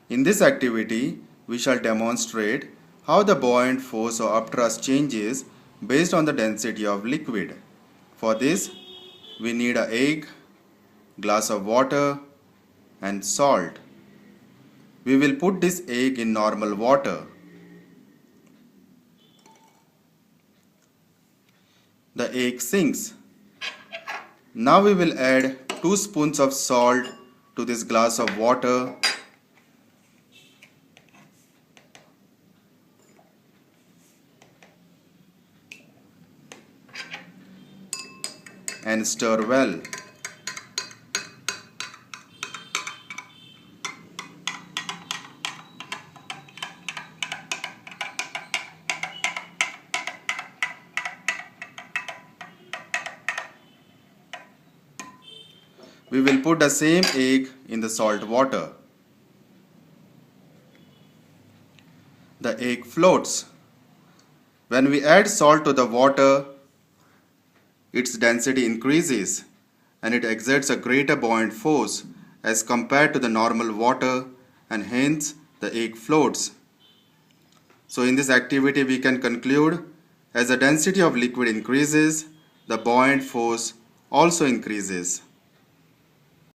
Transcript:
In this activity, we shall demonstrate how the buoyant force or upthrust changes based on the density of liquid. For this, we need an egg, glass of water and salt. We will put this egg in normal water. The egg sinks. Now we will add 2 spoons of salt to this glass of water and stir well. We will put the same egg in the salt water. The egg floats. When we add salt to the water, its density increases and it exerts a greater buoyant force as compared to the normal water, and hence the egg floats. So in this activity we can conclude, as the density of liquid increases, the buoyant force also increases.